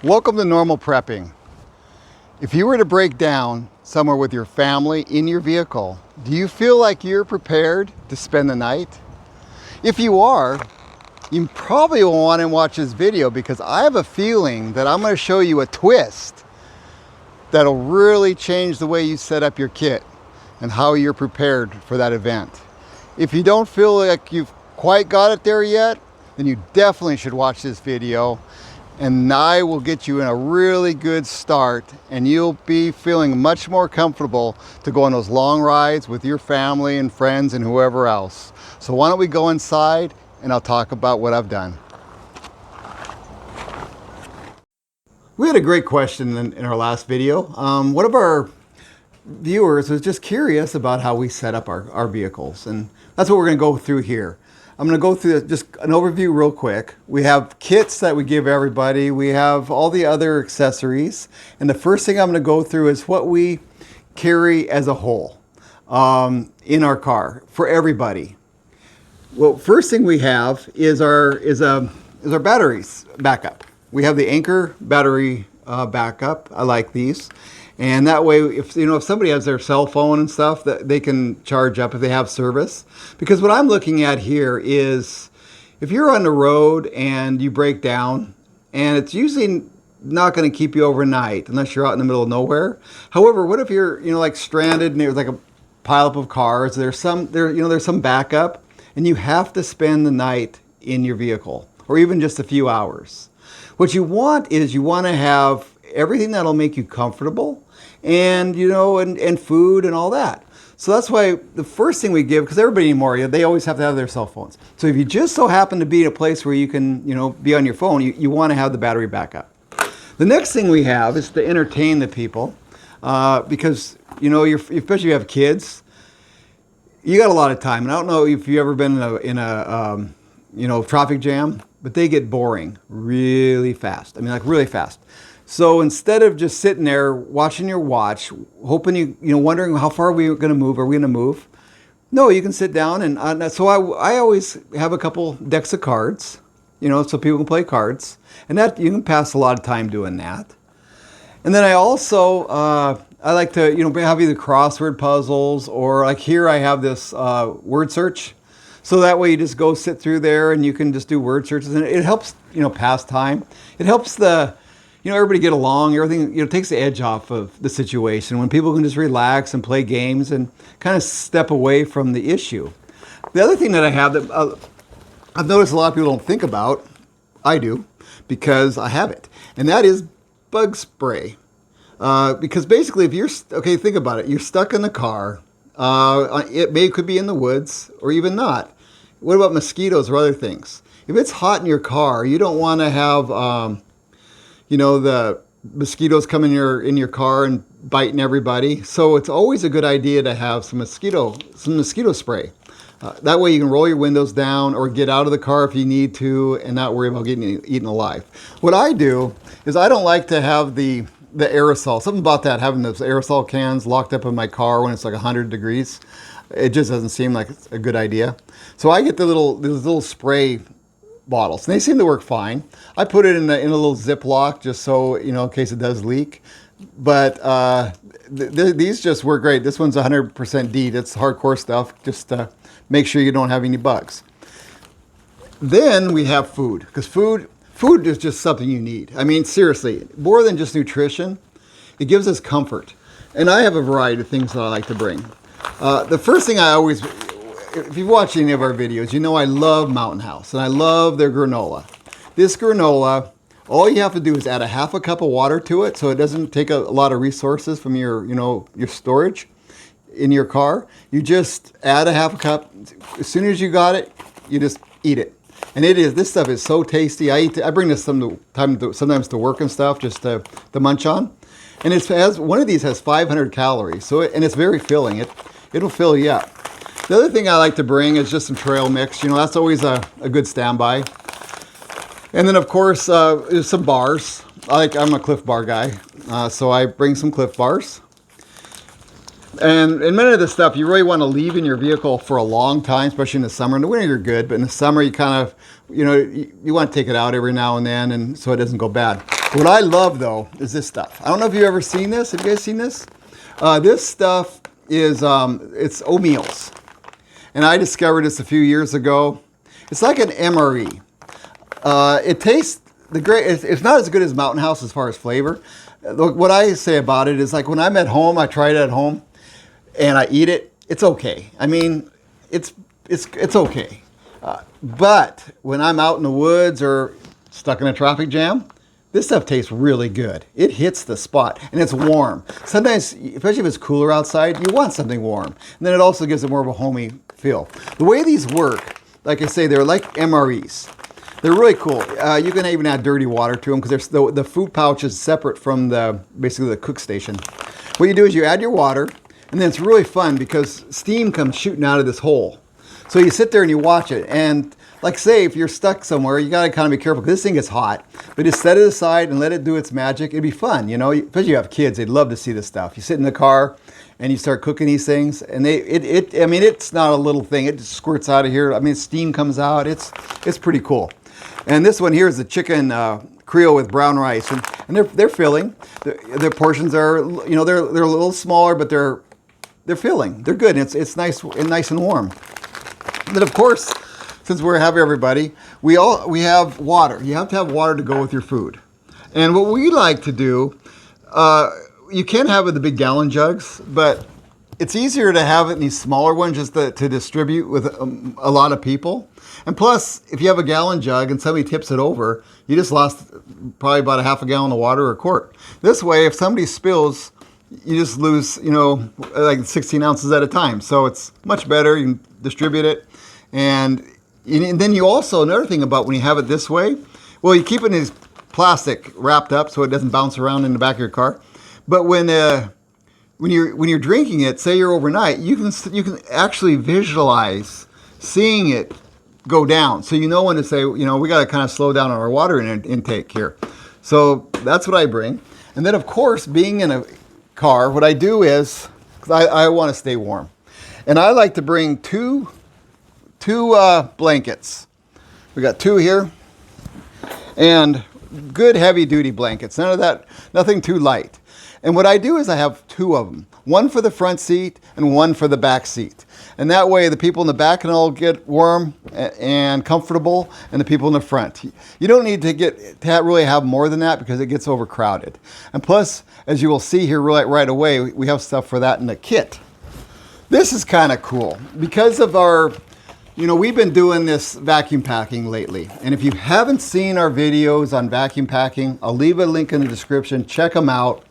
Welcome to normal prepping. If you were to break down somewhere with your family in your vehicle, do you feel like you're prepared to spend the night? If you are, you probably will want to watch this video because I have a feeling that I'm going to show you a twist that'll really change the way you set up your kit and how you're prepared for that event. If you don't feel like you've quite got it there yet, then you definitely should watch this video, and I will get you in a really good start, and you'll be feeling much more comfortable to go on those long rides with your family and friends and whoever else. So why don't we go inside and I'll talk about what I've done. We had a great question in our last video. One of our viewers was just curious about how we set up our vehicles, and that's what we're going to go through here. I'm going to go through just an overview real quick. We have kits that we give everybody. We have all the other accessories. And the first thing I'm going to go through is what we carry as a whole in our car for everybody. Well, first thing we have is our batteries backup. We have the Anchor battery backup. I like these. And that way, if somebody has their cell phone and stuff, that they can charge up if they have service. Because what I'm looking at here is, if you're on the road and you break down, and it's usually not going to keep you overnight unless you're out in the middle of nowhere. However, what if you're like stranded and there's like a pileup of cars? There's some backup, and you have to spend the night in your vehicle, or even just a few hours. What you want is you want to have everything that'll make you comfortable, and and food and all that. So that's why the first thing we give, because everybody anymore, they always have to have their cell phones. So if you just so happen to be in a place where you can be on your phone, you want to have the battery backup. The next thing we have is to entertain the people, because especially if you have kids, you got a lot of time. And I don't know if you've ever been in a traffic jam, but they get boring really fast. I mean, like really fast. So instead of just sitting there watching your watch, hoping wondering how far are we going to move, are we going to move? No, you can sit down, and so I always have a couple decks of cards, so people can play cards, and that you can pass a lot of time doing that. And then I also I like to have either crossword puzzles, or like here I have this word search. So that way you just go sit through there and you can just do word searches, and it helps pass time. It helps everybody get along. Everything takes the edge off of the situation when people can just relax and play games and kind of step away from the issue. The other thing that I have that I've noticed a lot of people don't think about, I do, because I have it, and that is bug spray. Because basically, if you're think about it. You're stuck in the car. Could be in the woods or even not. What about mosquitoes or other things? If it's hot in your car, you don't want to have the mosquitoes come in your car and biting everybody. So it's always a good idea to have some mosquito spray. That way you can roll your windows down or get out of the car if you need to and not worry about getting eaten alive. What I do is I don't like to have the aerosol. Something about that, having those aerosol cans locked up in my car when it's like 100 degrees. It just doesn't seem like it's a good idea. So I get these little spray bottles, and they seem to work fine. I put it in a little Ziploc just so in case it does leak. But these just work great. This one's 100% DEET. It's hardcore stuff. Just to make sure you don't have any bugs. Then we have food, because food is just something you need. I mean, seriously, more than just nutrition, it gives us comfort. And I have a variety of things that I like to bring. The first thing if you've watched any of our videos, I love Mountain House, and I love their granola. This granola, all you have to do is add a half a cup of water to it, so it doesn't take a lot of resources from your storage in your car. You just add a half a cup. As soon as you got it, you just eat it. And this stuff is so tasty. I bring this sometimes to work and stuff, just to munch on. And one of these has 500 calories, and it's very filling. It'll fill you up. The other thing I like to bring is just some trail mix. That's always a good standby. And then, of course, there's some bars. I'm a Cliff Bar guy, so I bring some Cliff Bars. And many of this stuff you really want to leave in your vehicle for a long time, especially in the summer. In the winter, you're good, but in the summer, you kind of, you want to take it out every now and then, and so it doesn't go bad. What I love though is this stuff. I don't know if you've ever seen this. Have you guys seen this? This stuff is it's oatmeals, and I discovered this a few years ago. It's like an MRE. It tastes it's not as good as Mountain House as far as flavor. What I say about it is, like, when I'm at home, I try it at home, and I eat it. It's okay. I mean, it's okay. But when I'm out in the woods or stuck in a traffic jam, this stuff tastes really good. It hits the spot, and it's warm. Sometimes, especially if it's cooler outside, you want something warm. And then it also gives it more of a homey feel. The way these work, like I say, they're like MREs. They're really cool. You can even add dirty water to them because the food pouch is separate from basically the cook station. What you do is you add your water, and then it's really fun because steam comes shooting out of this hole. So you sit there and you watch it, and like, say, if you're stuck somewhere, you got to kind of be careful because this thing gets hot. But just set it aside and let it do its magic. It'd be fun, you know. Especially you have kids, they'd love to see this stuff. You sit in the car and you start cooking these things, and I mean, it's not a little thing. It just squirts out of here. I mean, steam comes out. It's pretty cool. And this one here is the chicken Creole with brown rice, and they're filling. Their portions are, you know, they're a little smaller, but they're filling. They're good. It's nice and warm. And then, of course, since we're having everybody, we have water. You have to have water to go with your food. And what we like to do, you can have it in the big gallon jugs, but it's easier to have it in these smaller ones just to distribute with a lot of people. And plus, if you have a gallon jug and somebody tips it over, you just lost probably about a half a gallon of water or a quart. This way, if somebody spills, you just lose, you know, like 16 ounces at a time. So it's much better. You can distribute it. And then you also, another thing about when you have it this way, well, you keep it in this plastic wrapped up so it doesn't bounce around in the back of your car. But when you're drinking it, say you're overnight, you can actually visualize seeing it go down. So you know when to say, you know, we got to kind of slow down on our water intake here. So that's what I bring. And then, of course, being in a car, what I do is, because I want to stay warm, and I like to bring two blankets. We got two here, and good heavy duty blankets. None of that, nothing too light. And what I do is I have two of them, one for the front seat and one for the back seat. And that way the people in the back can all get warm and comfortable, and the people in the front. You don't need to really have more than that because it gets overcrowded. And plus, as you will see here right away, we have stuff for that in the kit. This is kind of cool because of our, you know, we've been doing this vacuum packing lately. And if you haven't seen our videos on vacuum packing, I'll leave a link in the description. Check them out.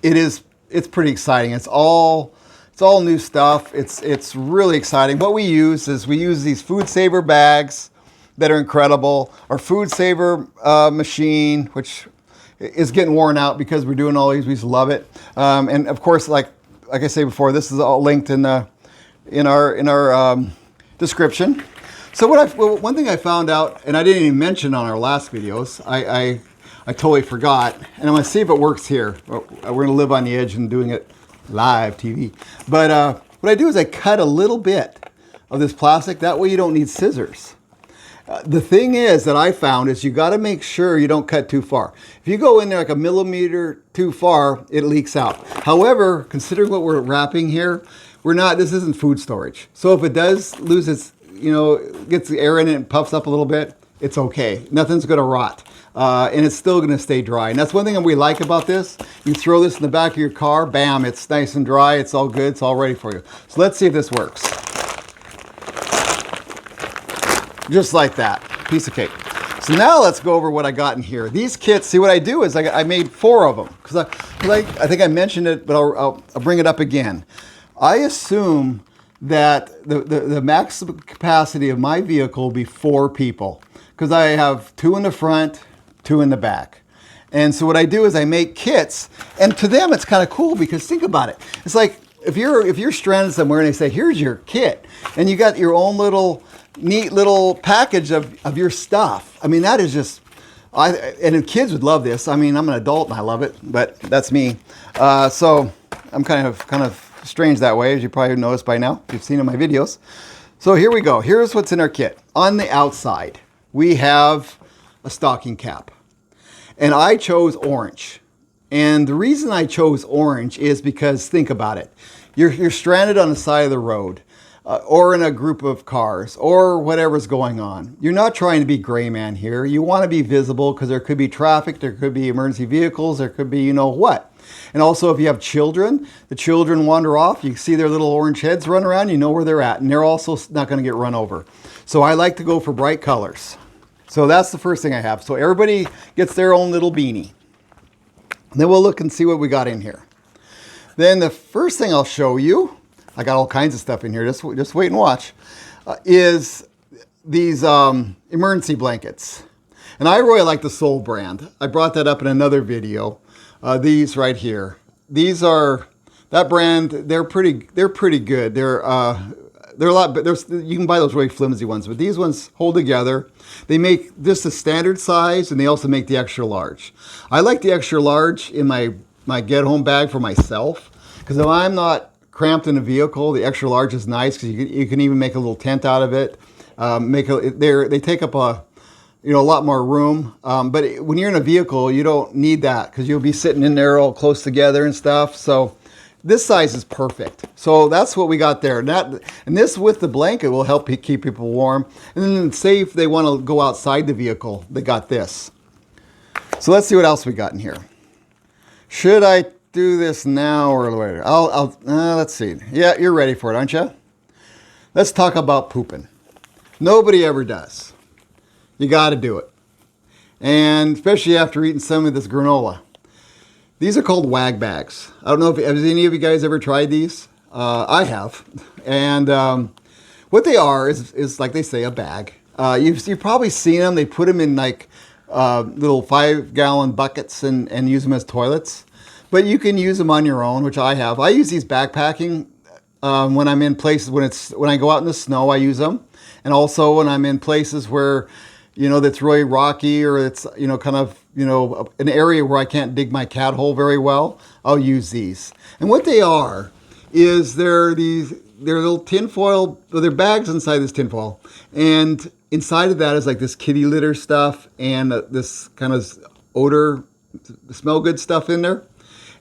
It's pretty exciting. It's all new stuff. It's really exciting. What we use is these Food Saver bags that are incredible. Our Food Saver machine, which is getting worn out because we're doing all these. We just love it. And of course, like I say before, this is all linked in our description. So one thing I found out, and I didn't even mention on our last videos, I totally forgot, and I'm going to see if it works here. We're going to live on the edge and doing it live TV. But what I do is I cut a little bit of this plastic. That way you don't need scissors. The thing is that I found is you got to make sure you don't cut too far. If you go in there like a millimeter too far, it leaks out. However, considering what we're wrapping here, this isn't food storage. So if it does lose its, you know, gets the air in it and puffs up a little bit, it's okay. Nothing's going to rot. And it's still going to stay dry. And that's one thing that we like about this. You throw this in the back of your car, bam, it's nice and dry. It's all good. It's all ready for you. So let's see if this works. Just like that. Piece of cake. So now let's go over what I got in here. These kits, see what I do is I made 4 of them. Because I think I mentioned it, but I'll bring it up again. I assume that the maximum capacity of my vehicle will be 4 people. Because I have 2 in the front, 2 in the back. And so what I do is I make kits, and to them it's kind of cool because think about it. It's like if you're stranded somewhere and they say, here's your kit, and you got your own little neat little package of your stuff. I mean, that is just, and the kids would love this. I mean, I'm an adult and I love it, but that's me. So I'm kind of strange that way, as you probably noticed by now, if you've seen in my videos. So here we go. Here's what's in our kit. On the outside, we have a stocking cap. And I chose orange. And the reason I chose orange is because, think about it. You're stranded on the side of the road, or in a group of cars, or whatever's going on. You're not trying to be gray man here. You want to be visible because there could be traffic, there could be emergency vehicles, there could be you know what. And also if you have children, the children wander off, you see their little orange heads run around, you know where they're at, and they're also not going to get run over. So I like to go for bright colors. So that's the first thing I have. So everybody gets their own little beanie. Then we'll look and see what we got in here. Then the first thing I'll show you, I got all kinds of stuff in here, just wait and watch, is these emergency blankets. And I really like the Soul brand. I brought that up in another video. These right here. These are, that brand, they're pretty good. They're a lot, but you can buy those really flimsy ones, but these ones hold together. They make just the standard size, and they also make the extra large. I like the extra large in my get-home bag for myself, because if I'm not cramped in a vehicle, the extra large is nice because you can even make a little tent out of it. They take up a lot more room. But when you're in a vehicle, you don't need that because you'll be sitting in there all close together and stuff. So this size is perfect. So that's what we got there. And this with the blanket will help keep people warm. And then say if they want to go outside the vehicle, they got this. So let's see what else we got in here. Should I do this now or later? Let's see. Yeah, you're ready for it, aren't you? Let's talk about pooping. Nobody ever does. You got to do it. And especially after eating some of this granola. These are called wag bags. I don't know if has any of you guys ever tried these. I have. And what they are is like they say, a bag. You've probably seen them. They put them in like little 5-gallon buckets and use them as toilets. But you can use them on your own, which I have. I use these backpacking when I'm in places when I go out in the snow. I use them, and also when I'm in places where that's really rocky or it's kind of an area where I can't dig my cat hole very well. I'll use these. And what they are is they're little tinfoil. Well, they're bags inside this tinfoil, and inside of that is like this kitty litter stuff and this kind of odor, smell good stuff in there.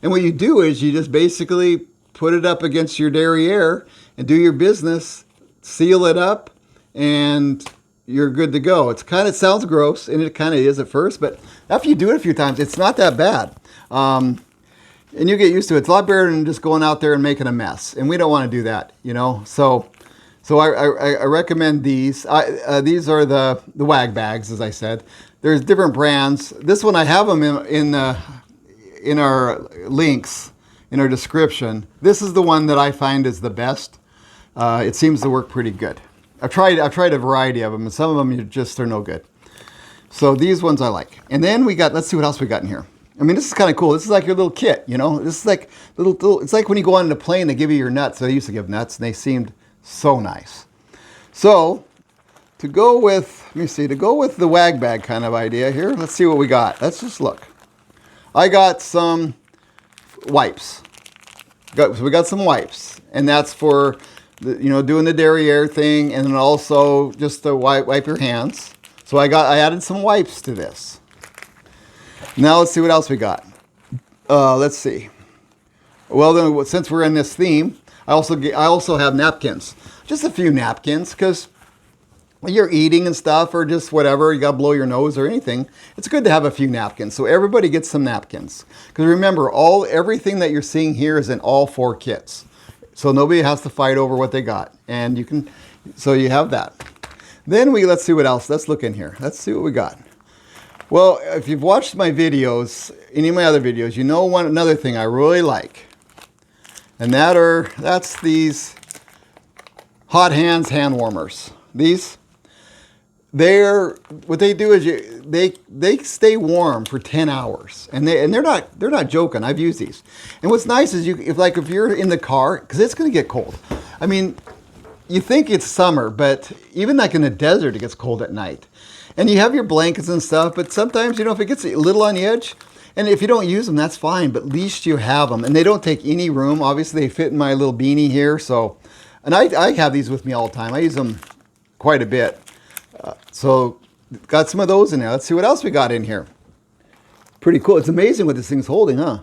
And what you do is you just basically put it up against your derriere and do your business, seal it up, and you're good to go. It sounds gross, and it kind of is at first, but after you do it a few times, it's not that bad. And you get used to it. It's a lot better than just going out there and making a mess. And we don't want to do that, So I recommend these. These are the wag bags, as I said. There's different brands. This one, I have them in our links, in our description. This is the one that I find is the best. It seems to work pretty good. I've tried a variety of them, and some of them they're no good. So these ones I like. And then let's see what else we got in here. I mean, this is kind of cool. This is like your little kit, This is like it's like when you go on a plane, they give you your nuts. They used to give nuts, and they seemed so nice. So to go with the wag bag kind of idea here, let's see what we got. Let's just look. I got some wipes. So we got some wipes, and that's for doing the derriere thing, and then also just to wipe your hands. So I added some wipes to this. Now let's see what else we got. Let's see. Well, then, since we're in this theme, I also have napkins. Just a few napkins, because when you're eating and stuff, or just whatever, you got to blow your nose or anything, it's good to have a few napkins. So everybody gets some napkins. Because remember, everything that you're seeing here is in all 4 kits. So nobody has to fight over what they got. And so you have that. Then let's see what else. Let's look in here. Let's see what we got. Well, if you've watched my videos, any of my other videos, another thing I really like. And that's these hot hands hand warmers. These, what they do is they stay warm for 10 hours, and they're not joking. I've used these, and what's nice is if you're in the car, because it's going to get cold. I mean, you think it's summer, but even like in the desert, it gets cold at night, and you have your blankets and stuff. But sometimes if it gets a little on the edge, and if you don't use them, that's fine. But at least you have them, and they don't take any room. Obviously, they fit in my little beanie here. So, and I have these with me all the time. I use them quite a bit. So got some of those in there. Let's see what else we got in here. Pretty cool. It's amazing what this thing's holding, huh?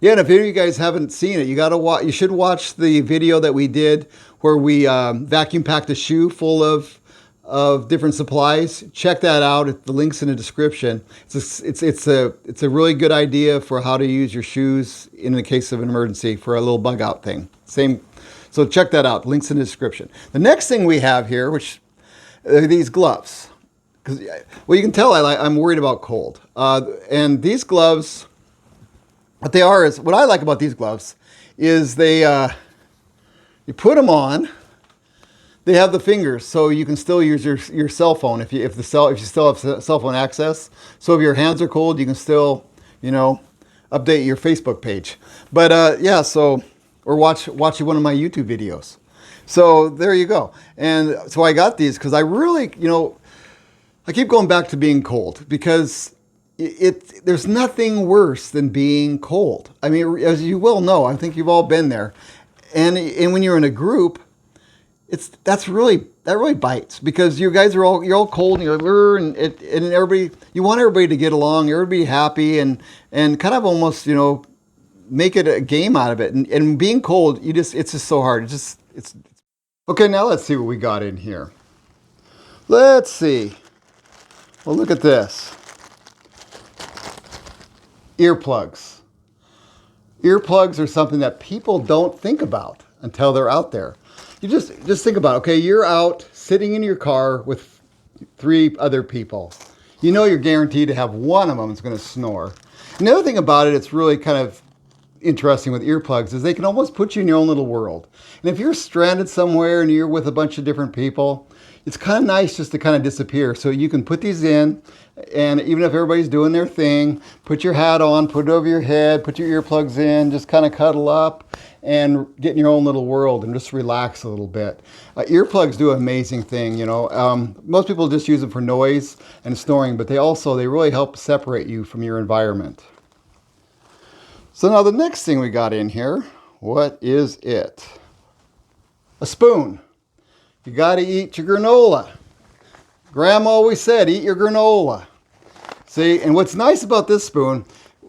Yeah, and if any of you guys haven't seen it, you should watch the video that we did where we vacuum packed a shoe full of different supplies. Check that out. The link's in the description. It's a really good idea for how to use your shoes in the case of an emergency for a little bug out thing. So check that out. Link's in the description. The next thing we have here, which are these gloves. Well, you can tell I'm worried about cold. And these gloves, what I like about these gloves is you put them on. They have the fingers, so you can still use your cell phone if you still have cell phone access. So if your hands are cold, you can still, update your Facebook page. But or watch one of my YouTube videos. So there you go. And so I got these because I really, I keep going back to being cold because there's nothing worse than being cold. I mean, as you well know, I think you've all been there. And when you're in a group, that really bites because you guys you're all cold and and everybody, you want everybody to get along, everybody happy and kind of almost, make it a game out of it. And being cold, it's just so hard. Okay, now let's see what we got in here. Let's see. Well, look at this. Earplugs. Earplugs are something that people don't think about until they're out there. You just think about it. Okay, you're out sitting in your car with 3 other people. You're guaranteed to have one of them is going to snore. And the other thing about it, it's really kind of interesting with earplugs, is they can almost put you in your own little world. And if you're stranded somewhere and you're with a bunch of different people, it's kind of nice just to kind of disappear. So you can put these in, and even if everybody's doing their thing, put your hat on, put it over your head, put your earplugs in, just kind of cuddle up and get in your own little world and just relax a little bit. Earplugs do an amazing thing, Most people just use them for noise and snoring, but they really help separate you from your environment. So now the next thing we got in here, what is it? A spoon. You got to eat your granola. Grandma always said, eat your granola. See, and what's nice about this spoon,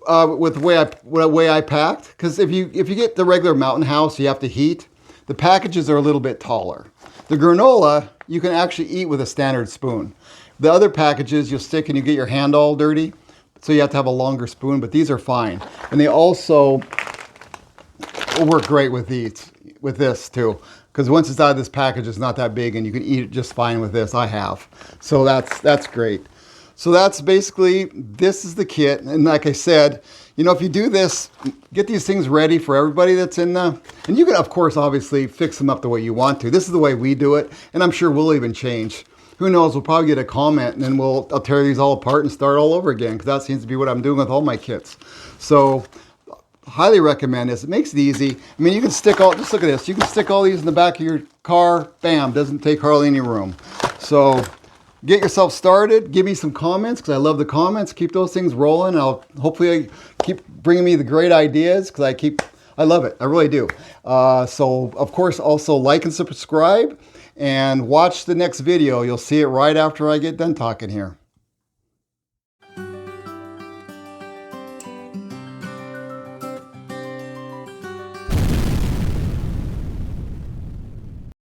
with the way I packed, because if you get the regular Mountain House, you have to heat. The packages are a little bit taller. The granola, you can actually eat with a standard spoon. The other packages, you'll stick and you get your hand all dirty. So you have to have a longer spoon, but these are fine. And they also will work great with this too. Because once it's out of this package, it's not that big and you can eat it just fine with this. I have. So that's great. So that's basically, this is the kit. And like I said, if you do this, get these things ready for everybody that's in and you can, of course, obviously fix them up the way you want to. This is the way we do it. And I'm sure we'll even change. Who knows, we'll probably get a comment and then I'll tear these all apart and start all over again because that seems to be what I'm doing with all my kits. So highly recommend this. It makes it easy. I mean, you can just look at this. You can stick all these in the back of your car. Bam, doesn't take hardly any room. So get yourself started. Give me some comments because I love the comments. Keep those things rolling. Hopefully keep bringing me the great ideas because I love it. I really do. So of course, also like and subscribe. And watch the next video. You'll see it right after I get done talking here.